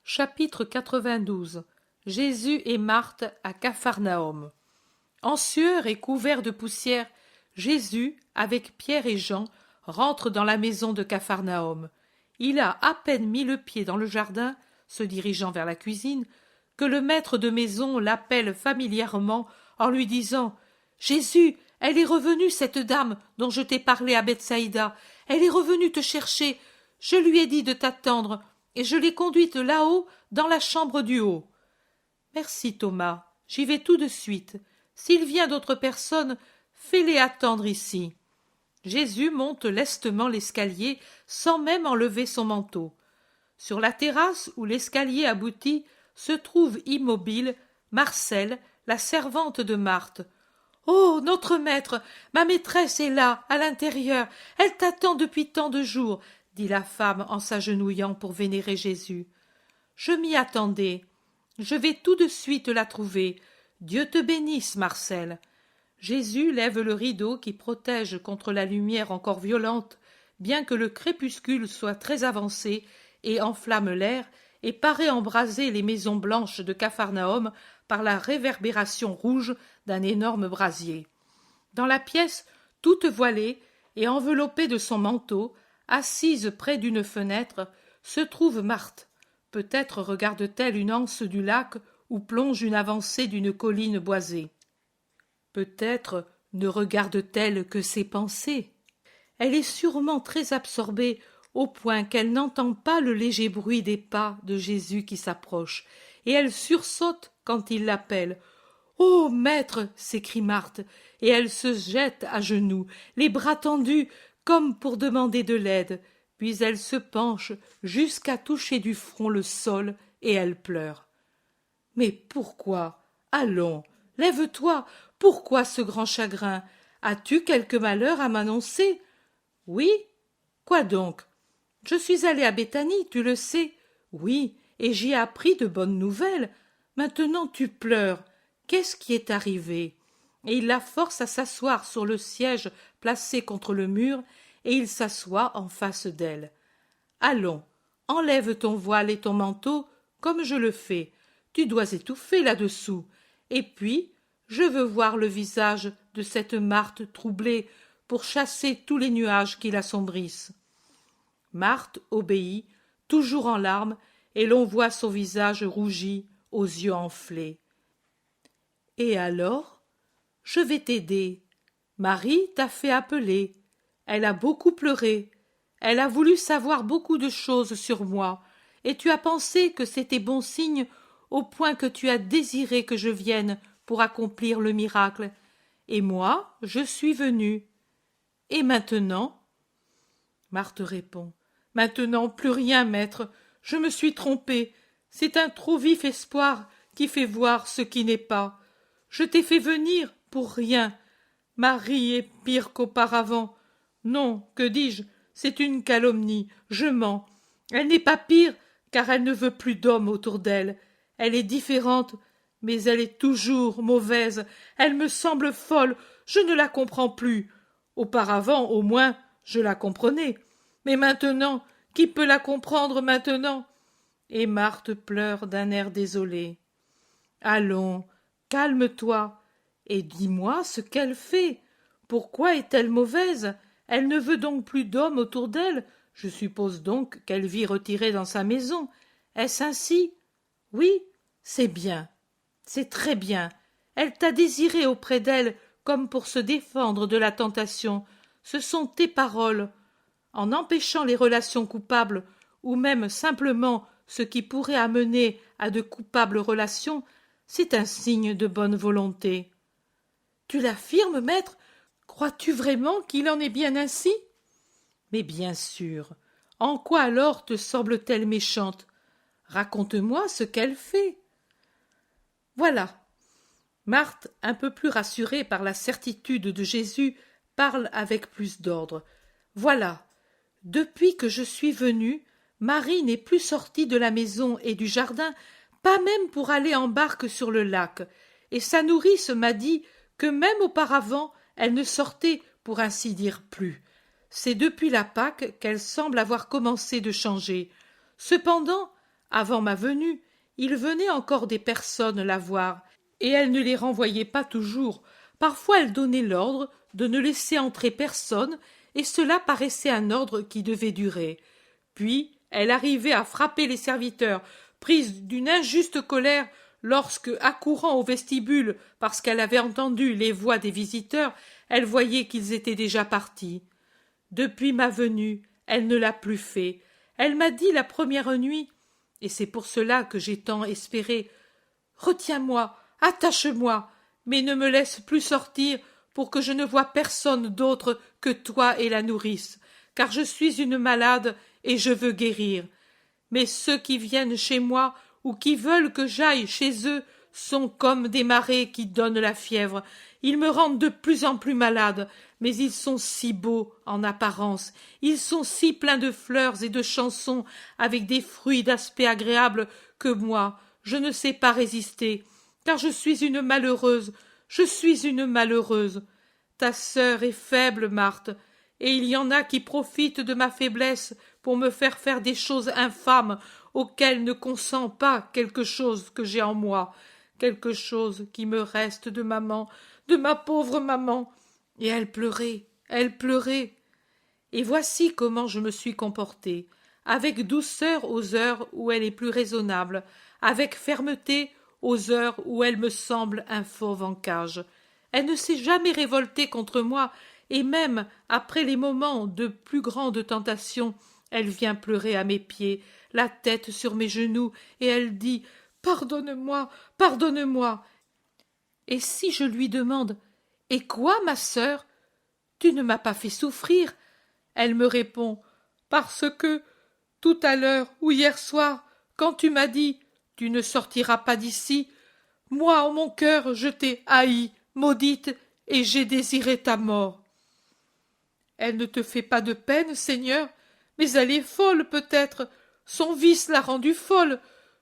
Chapitre 92. Jésus et Marthe à Capharnaüm. En sueur et couvert de poussière, Jésus, avec Pierre et Jean, rentre dans la maison de Capharnaüm. Il a à peine mis le pied dans le jardin, se dirigeant vers la cuisine, que le maître de maison l'appelle familièrement en lui disant « Jésus, elle est revenue, cette dame dont je t'ai parlé à Bethsaïda. Elle est revenue te chercher. Je lui ai dit de t'attendre, et je l'ai conduite là-haut, dans la chambre du haut. » « Merci, Thomas, j'y vais tout de suite. S'il vient d'autres personnes, fais-les attendre ici. » Jésus monte lestement l'escalier sans même enlever son manteau. Sur la terrasse où l'escalier aboutit se trouve immobile Marcelle, la servante de Marthe. « Oh, notre maître, ma maîtresse est là, à l'intérieur. Elle t'attend depuis tant de jours, » dit la femme en s'agenouillant pour vénérer Jésus. « Je m'y attendais. Je vais tout de suite la trouver. Dieu te bénisse, Marcelle. » Jésus lève le rideau qui protège contre la lumière encore violente, bien que le crépuscule soit très avancé et enflamme l'air, et paraît embraser les maisons blanches de Capharnaüm par la réverbération rouge d'un énorme brasier. Dans la pièce, toute voilée et enveloppée de son manteau, assise près d'une fenêtre, se trouve Marthe. Peut-être regarde-t-elle une anse du lac où plonge une avancée d'une colline boisée. Peut-être ne regarde-t-elle que ses pensées. Elle est sûrement très absorbée au point qu'elle n'entend pas le léger bruit des pas de Jésus qui s'approche, et elle sursaute quand il l'appelle. « Ô maître !» s'écrie Marthe, et elle se jette à genoux, les bras tendus, comme pour demander de l'aide. Puis elle se penche jusqu'à toucher du front le sol, et elle pleure. « Mais pourquoi? Allons, lève-toi. Pourquoi ce grand chagrin? As-tu quelque malheur à m'annoncer? » « Oui. Quoi donc? » « Je suis allée à Béthanie, tu le sais. »« Oui, et j'y ai appris de bonnes nouvelles. Maintenant tu pleures. Qu'est-ce qui est arrivé? » Et il la force à s'asseoir sur le siège placé contre le mur, et il s'assoit en face d'elle. « Allons, enlève ton voile et ton manteau, comme je le fais. Tu dois étouffer là-dessous. Et puis, je veux voir le visage de cette Marthe troublée pour chasser tous les nuages qui l'assombrissent. » Marthe obéit, toujours en larmes, et l'on voit son visage rougi, aux yeux enflés. « Et alors? Je vais t'aider. Marie t'a fait appeler. Elle a beaucoup pleuré. Elle a voulu savoir beaucoup de choses sur moi, et tu as pensé que c'était bon signe au point que tu as désiré que je vienne pour accomplir le miracle. Et moi, je suis venue. Et maintenant? » Marthe répond. « Maintenant, plus rien, maître. Je me suis trompée. C'est un trop vif espoir qui fait voir ce qui n'est pas. Je t'ai fait venir pour rien. Marie est pire qu'auparavant. Non, que dis-je, c'est une calomnie. Je mens. Elle n'est pas pire, car elle ne veut plus d'hommes autour d'elle. Elle est différente, mais elle est toujours mauvaise. Elle me semble folle. Je ne la comprends plus. Auparavant, au moins, je la comprenais. Mais maintenant, qui peut la comprendre maintenant? » Et Marthe pleure d'un air désolé. « Allons, calme-toi, et dis-moi ce qu'elle fait. Pourquoi est-elle mauvaise? Elle ne veut donc plus d'hommes autour d'elle. Je suppose donc qu'elle vit retirée dans sa maison. Est-ce ainsi? Oui, c'est bien. C'est très bien. Elle t'a désiré auprès d'elle comme pour se défendre de la tentation. Ce sont tes paroles. En empêchant les relations coupables, ou même simplement ce qui pourrait amener à de coupables relations, c'est un signe de bonne volonté. »« Tu l'affirmes, maître? Crois-tu vraiment qu'il en est bien ainsi? » ?»« Mais bien sûr. En quoi alors te semble-t-elle méchante? Raconte-moi ce qu'elle fait. » Voilà. Marthe, un peu plus rassurée par la certitude de Jésus, parle avec plus d'ordre. « Voilà. Depuis que je suis venue, Marie n'est plus sortie de la maison et du jardin, pas même pour aller en barque sur le lac, et sa nourrice m'a dit que même auparavant elle ne sortait pour ainsi dire plus. C'est depuis la Pâque qu'elle semble avoir commencé de changer. Cependant, Avant ma venue, il venait encore des personnes la voir, et elle ne les renvoyait pas toujours. Parfois elle donnait l'ordre de ne laisser entrer personne, et cela paraissait un ordre qui devait durer. Puis elle arrivait à frapper les serviteurs, prise d'une injuste colère, lorsque, accourant au vestibule parce qu'elle avait entendu les voix des visiteurs, elle voyait qu'ils étaient déjà partis. Depuis ma venue, elle ne l'a plus fait. Elle m'a dit la première nuit, et c'est pour cela que j'ai tant espéré: retiens-moi, attache-moi, mais ne me laisse plus sortir pour que je ne voie personne d'autre que toi et la nourrice, car je suis une malade et je veux guérir. Mais ceux qui viennent chez moi ou qui veulent que j'aille chez eux sont comme des marées qui donnent la fièvre. Ils me rendent de plus en plus malade, mais ils sont si beaux en apparence, ils sont si pleins de fleurs et de chansons, avec des fruits d'aspect agréable, que moi, je ne sais pas résister, car je suis une malheureuse, je suis une malheureuse. Ta sœur est faible, Marthe, et il y en a qui profitent de ma faiblesse pour me faire des choses infâmes auxquelles ne consent pas quelque chose que j'ai en moi, quelque chose qui me reste de maman, de ma pauvre maman. Et elle pleurait, elle pleurait. Et voici comment je me suis comportée, avec douceur aux heures où elle est plus raisonnable, avec fermeté aux heures où elle me semble un fauve en cage. Elle ne s'est jamais révoltée contre moi, et même après les moments de plus grande tentation, elle vient pleurer à mes pieds, la tête sur mes genoux, et elle dit: pardonne-moi, pardonne-moi. Et si je lui demande: et quoi, ma sœur? Tu ne m'as pas fait souffrir. Elle me répond: parce que, tout à l'heure ou hier soir, quand tu m'as dit: tu ne sortiras pas d'ici, moi, en mon cœur, je t'ai haï, maudite, et j'ai désiré ta mort. Elle ne te fait pas de peine, Seigneur, mais elle est folle peut-être. Son vice l'a rendue folle.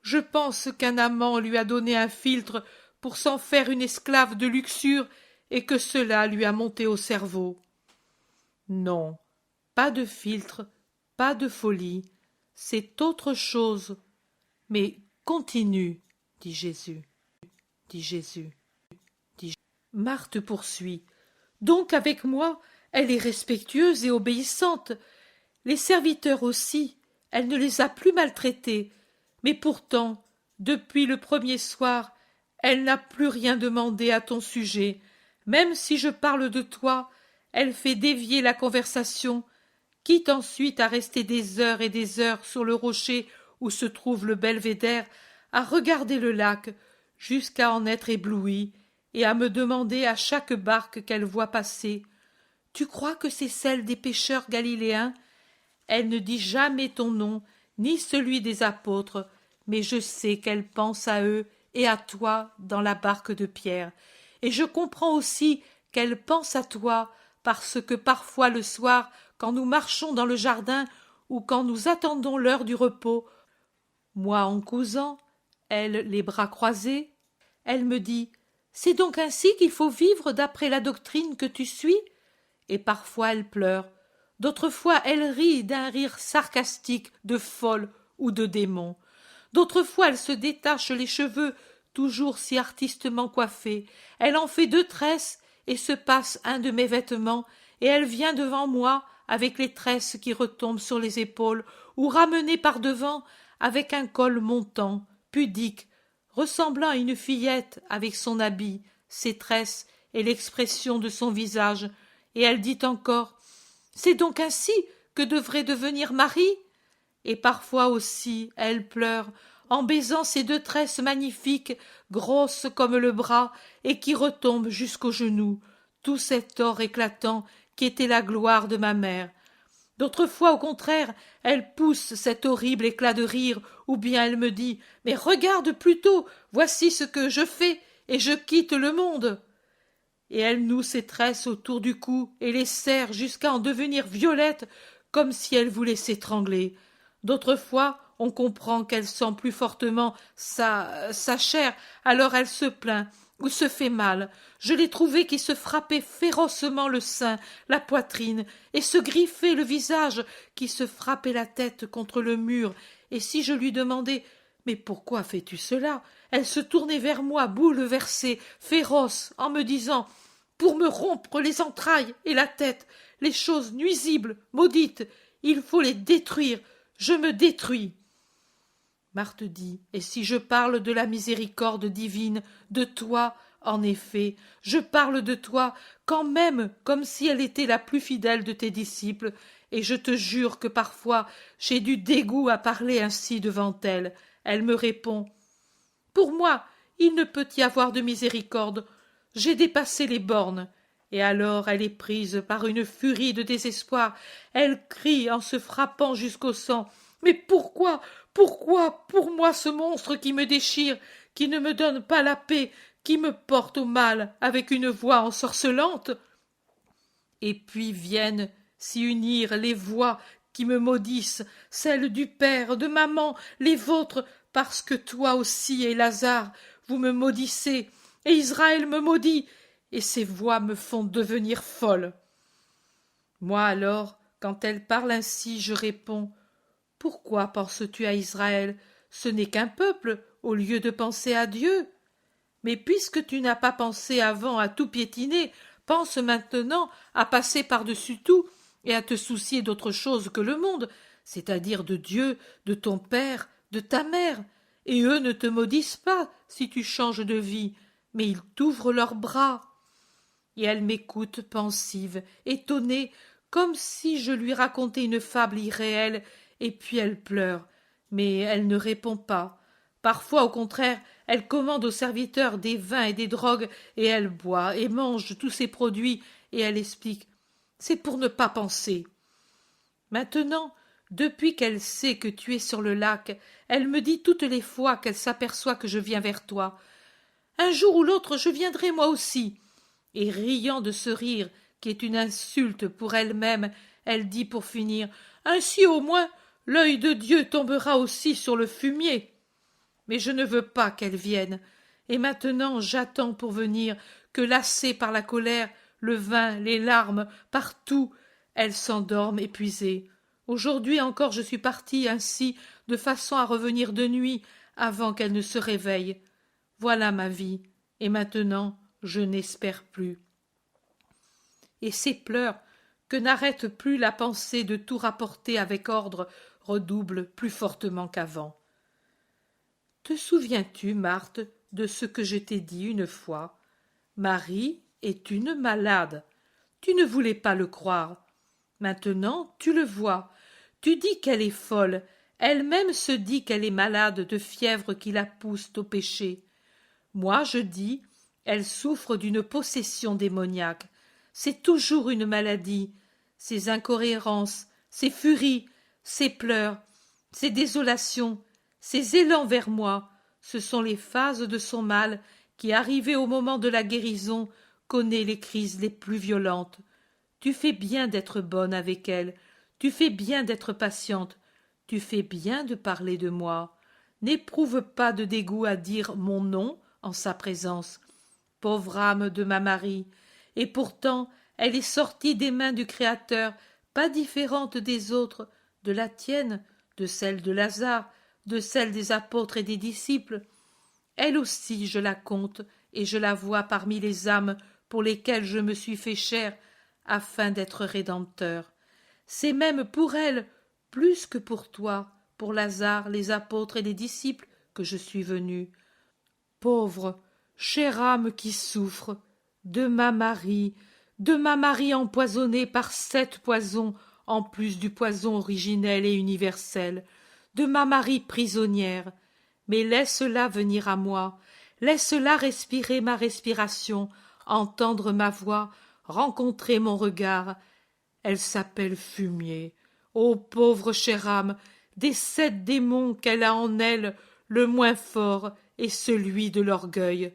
Je pense qu'un amant lui a donné un philtre pour s'en faire une esclave de luxure, et que cela lui a monté au cerveau. Non, pas de philtre, pas de folie, c'est autre chose. Mais continue, dit Jésus, dit Jésus, dit Jésus. Marthe poursuit: donc avec moi, elle est respectueuse et obéissante. Les serviteurs aussi, elle ne les a plus maltraités. Mais pourtant, depuis le premier soir, elle n'a plus rien demandé à ton sujet. Même si je parle de toi, elle fait dévier la conversation, quitte ensuite à rester des heures et des heures sur le rocher où se trouve le belvédère, à regarder le lac, jusqu'à en être éblouie, et à me demander à chaque barque qu'elle voit passer: tu crois que c'est celle des pêcheurs galiléens? Elle ne dit jamais ton nom, ni celui des apôtres, mais je sais qu'elle pense à eux et à toi dans la barque de Pierre. Et je comprends aussi qu'elle pense à toi, parce que parfois le soir, quand nous marchons dans le jardin, ou quand nous attendons l'heure du repos, moi en causant, elle les bras croisés, elle me dit: c'est donc ainsi qu'il faut vivre d'après la doctrine que tu suis? Et parfois elle pleure, d'autres fois elle rit d'un rire sarcastique de folle ou de démon, d'autres fois elle se détache les cheveux toujours si artistement coiffés, elle en fait 2 tresses et se passe un de mes vêtements, et elle vient devant moi avec les tresses qui retombent sur les épaules, ou ramenée par devant avec un col montant, pudique, ressemblant à une fillette avec son habit, ses tresses et l'expression de son visage. Et elle dit encore: c'est donc ainsi que devrait devenir Marie? Et parfois aussi elle pleure en baisant ses 2 tresses magnifiques, grosses comme le bras, et qui retombent jusqu'aux genoux, tout cet or éclatant qui était la gloire de ma mère. D'autres fois, au contraire, elle pousse cet horrible éclat de rire, ou bien elle me dit: mais regarde plutôt, voici ce que je fais, et je quitte le monde. Et elle noue ses tresses autour du cou et les serre jusqu'à en devenir violettes, comme si elle voulait s'étrangler. D'autres fois, on comprend qu'elle sent plus fortement sa chair, alors elle se plaint ou se fait mal. Je l'ai trouvée qui se frappait férocement le sein, la poitrine, et se griffait le visage, qui se frappait la tête contre le mur, et si je lui demandais: Mais pourquoi fais-tu cela? Elle se tournait vers moi, bouleversée, féroce, en me disant « Pour me rompre les entrailles et la tête, les choses nuisibles, maudites, il faut les détruire, je me détruis. » Marthe dit « Et si je parle de la miséricorde divine, de toi, en effet, je parle de toi quand même comme si elle était la plus fidèle de tes disciples, et je te jure que parfois j'ai du dégoût à parler ainsi devant elle. Elle me répond « Pour moi, il ne peut y avoir de miséricorde, j'ai dépassé les bornes. » Et alors elle est prise par une furie de désespoir, elle crie en se frappant jusqu'au sang « Mais pourquoi, pour moi ce monstre qui me déchire, qui ne me donne pas la paix, qui me porte au mal avec une voix ensorcelante ?» Et puis viennent s'y unir les voix qui me maudissent, celles du père, de maman, les vôtres, parce que toi aussi et Lazare, vous me maudissez, et Israël me maudit, et ces voix me font devenir folle. Moi alors, quand elle parle ainsi, je réponds « Pourquoi penses-tu à Israël? Ce n'est qu'un peuple, au lieu de penser à Dieu. Mais puisque tu n'as pas pensé avant à tout piétiner, pense maintenant à passer par-dessus tout et à te soucier d'autre chose que le monde, c'est-à-dire de Dieu, de ton père, de ta mère. Et eux ne te maudissent pas si tu changes de vie, mais ils t'ouvrent leurs bras. » Et elle m'écoute pensive, étonnée, comme si je lui racontais une fable irréelle, et puis elle pleure, mais elle ne répond pas. Parfois, au contraire, elle commande aux serviteurs des vins et des drogues, et elle boit et mange tous ces produits, et elle explique « C'est pour ne pas penser. » Maintenant, depuis qu'elle sait que tu es sur le lac, elle me dit toutes les fois qu'elle s'aperçoit que je viens vers toi « Un jour ou l'autre, je viendrai moi aussi. » Et riant de ce rire, qui est une insulte pour elle-même, elle dit pour finir « Ainsi au moins, l'œil de Dieu tombera aussi sur le fumier. » Mais je ne veux pas qu'elle vienne, et maintenant j'attends pour venir que, lassée par la colère, le vin, les larmes, partout, elle s'endorme épuisée. Aujourd'hui encore je suis partie ainsi, de façon à revenir de nuit, avant qu'elle ne se réveille. Voilà ma vie, et maintenant je n'espère plus. Et ces pleurs, que n'arrête plus la pensée de tout rapporter avec ordre, redoublent plus fortement qu'avant. Te souviens-tu, Marthe, de ce que je t'ai dit une fois? Marie est une malade. Tu ne voulais pas le croire. Maintenant, tu le vois. Tu dis qu'elle est folle. Elle-même se dit qu'elle est malade de fièvre qui la pousse au péché. Moi, je dis, elle souffre d'une possession démoniaque. C'est toujours une maladie. Ses incohérences, ses furies, ses pleurs, ses désolations, ses élans vers moi, ce sont les phases de son mal qui, arrivé au moment de la guérison, connaît les crises les plus violentes. Tu fais bien d'être bonne avec elle, tu fais bien d'être patiente, tu fais bien de parler de moi. N'éprouve pas de dégoût à dire mon nom en sa présence. Pauvre âme de ma Marie, et pourtant elle est sortie des mains du Créateur, pas différente des autres, de la tienne, de celle de Lazare, de celle des apôtres et des disciples. Elle aussi je la compte, et je la vois parmi les âmes pour lesquelles je me suis fait chair, afin d'être rédempteur. C'est même pour elle, plus que pour toi, pour Lazare, les apôtres et les disciples, que je suis venu. Pauvre, chère âme qui souffre, de ma Marie empoisonnée par 7 poisons, en plus du poison originel et universel, de ma Marie prisonnière. Mais laisse-la venir à moi, laisse-la respirer ma respiration, entendre ma voix, rencontrer mon regard. Elle s'appelle Fumier. Ô pauvre chère âme, des 7 démons qu'elle a en elle, le moins fort est celui de l'orgueil.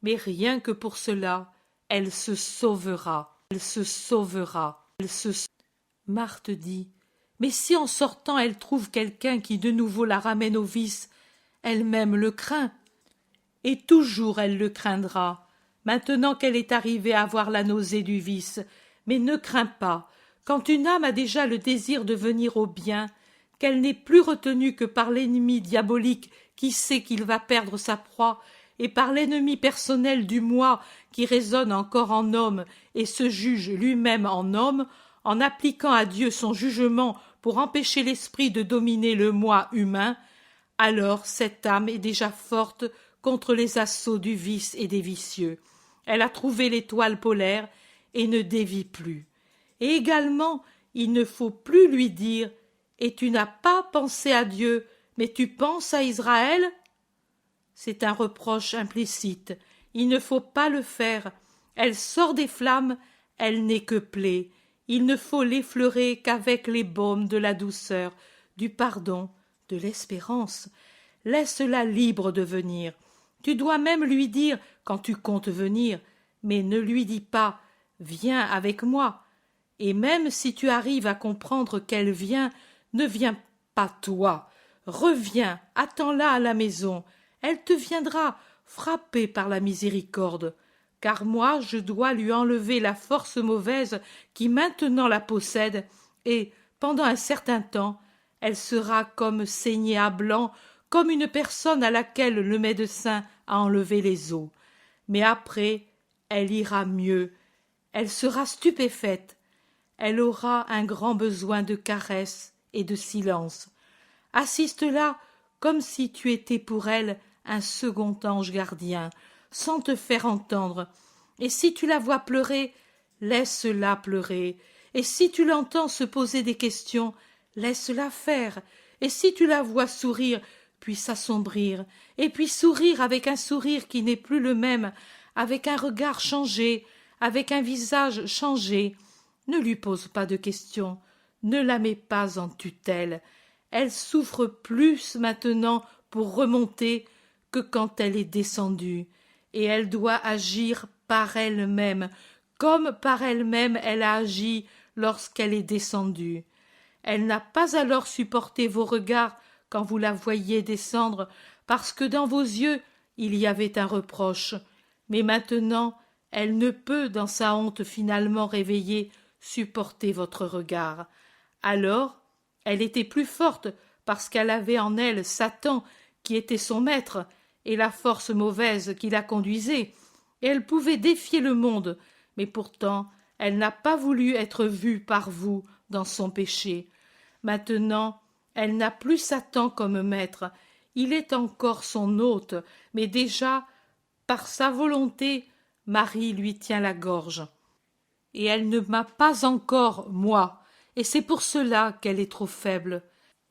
Mais rien que pour cela, elle se sauvera, elle se sauvera, elle se... Marthe dit, mais si en sortant elle trouve quelqu'un qui de nouveau la ramène au vice, elle-même le craint. Et toujours elle le craindra, maintenant qu'elle est arrivée à avoir la nausée du vice. Mais ne crains pas, quand une âme a déjà le désir de venir au bien, qu'elle n'est plus retenue que par l'ennemi diabolique qui sait qu'il va perdre sa proie, et par l'ennemi personnel du moi qui résonne encore en homme et se juge lui-même en homme, en appliquant à Dieu son jugement pour empêcher l'esprit de dominer le moi humain, alors cette âme est déjà forte contre les assauts du vice et des vicieux. Elle a trouvé l'étoile polaire et ne dévie plus. Et également, il ne faut plus lui dire « Et tu n'as pas pensé à Dieu, mais tu penses à Israël ?» C'est un reproche implicite. Il ne faut pas le faire. Elle sort des flammes, elle n'est que plaie. Il ne faut l'effleurer qu'avec les baumes de la douceur, du pardon, de l'espérance. Laisse-la libre de venir. Tu dois même lui dire, quand tu comptes venir, mais ne lui dis pas « Viens avec moi ». Et même si tu arrives à comprendre qu'elle vient, ne viens pas toi. Reviens, attends-la à la maison. Elle te viendra, frappée par la miséricorde. Car moi, je dois lui enlever la force mauvaise qui maintenant la possède, et, pendant un certain temps, elle sera comme saignée à blanc, comme une personne à laquelle le médecin a enlevé les os. Mais après, elle ira mieux. Elle sera stupéfaite. Elle aura un grand besoin de caresses et de silence. Assiste-la comme si tu étais pour elle un second ange gardien, sans te faire entendre. Et si tu la vois pleurer, laisse-la pleurer. Et si tu l'entends se poser des questions, laisse-la faire. Et si tu la vois sourire, puis s'assombrir, et puis sourire avec un sourire qui n'est plus le même, avec un regard changé, avec un visage changé, ne lui pose pas de questions, ne la mets pas en tutelle. Elle souffre plus maintenant pour remonter que quand elle est descendue, et elle doit agir par elle-même, comme par elle-même elle a agi lorsqu'elle est descendue. Elle n'a pas alors supporté vos regards quand vous la voyiez descendre, parce que dans vos yeux il y avait un reproche. Mais maintenant, elle ne peut, dans sa honte finalement réveillée, supporter votre regard. Alors, elle était plus forte parce qu'elle avait en elle Satan qui était son maître et la force mauvaise qui la conduisait, et elle pouvait défier le monde, mais pourtant elle n'a pas voulu être vue par vous dans son péché. Maintenant, elle n'a plus Satan comme maître, il est encore son hôte, mais déjà, par sa volonté, Marie lui tient la gorge. Et elle ne m'a pas encore, moi, et c'est pour cela qu'elle est trop faible.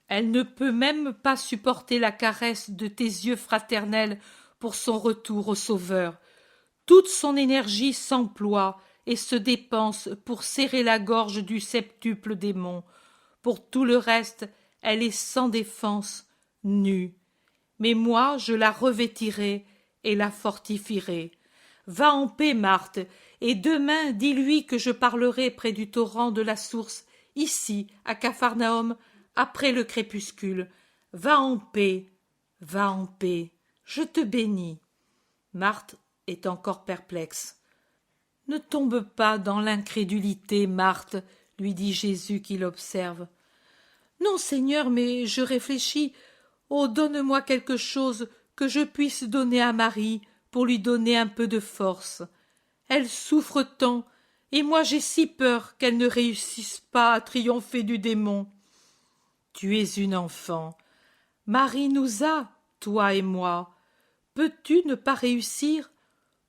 Elle ne peut même pas supporter la caresse de tes yeux fraternels pour son retour au Sauveur. Toute son énergie s'emploie et se dépense pour serrer la gorge du septuple démon. Pour tout le reste, elle est sans défense, nue. Mais moi, je la revêtirai et la fortifierai. Va en paix, Marthe, et demain dis-lui que je parlerai près du torrent de la source, ici, à Capharnaüm, après le crépuscule. Va en paix, je te bénis. Marthe est encore perplexe. Ne tombe pas dans l'incrédulité, Marthe, lui dit Jésus qui l'observe. Non, Seigneur, mais je réfléchis. Oh, donne-moi quelque chose que je puisse donner à Marie pour lui donner un peu de force. Elle souffre tant, et moi j'ai si peur qu'elle ne réussisse pas à triompher du démon. Tu es une enfant. Marie nous a, toi et moi. Peux-tu ne pas réussir?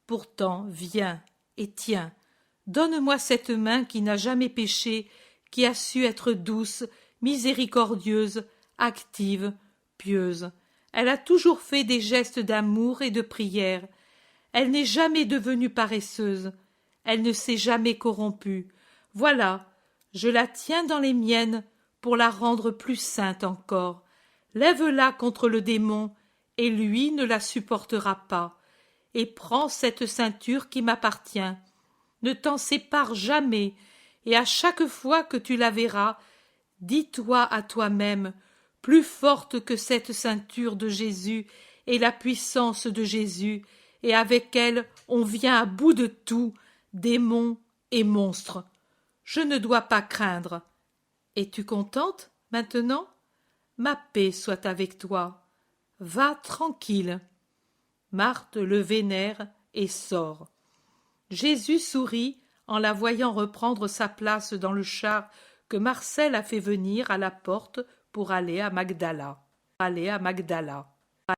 Pourtant, viens et tiens. Donne-moi cette main qui n'a jamais péché, qui a su être douce, miséricordieuse, active, pieuse. Elle a toujours fait des gestes d'amour et de prière. Elle n'est jamais devenue paresseuse. Elle ne s'est jamais corrompue. Voilà, je la tiens dans les miennes pour la rendre plus sainte encore. Lève-la contre le démon, et lui ne la supportera pas. Et prends cette ceinture qui m'appartient. Ne t'en sépare jamais, et à chaque fois que tu la verras, dis-toi à toi-même, plus forte que cette ceinture de Jésus et la puissance de Jésus, et avec elle on vient à bout de tout, démons et monstres. Je ne dois pas craindre. Es-tu contente, maintenant? Ma paix soit avec toi. Va tranquille. Marthe le vénère et sort. Jésus sourit en la voyant reprendre sa place dans le char que Marcel a fait venir à la porte pour aller à Magdala.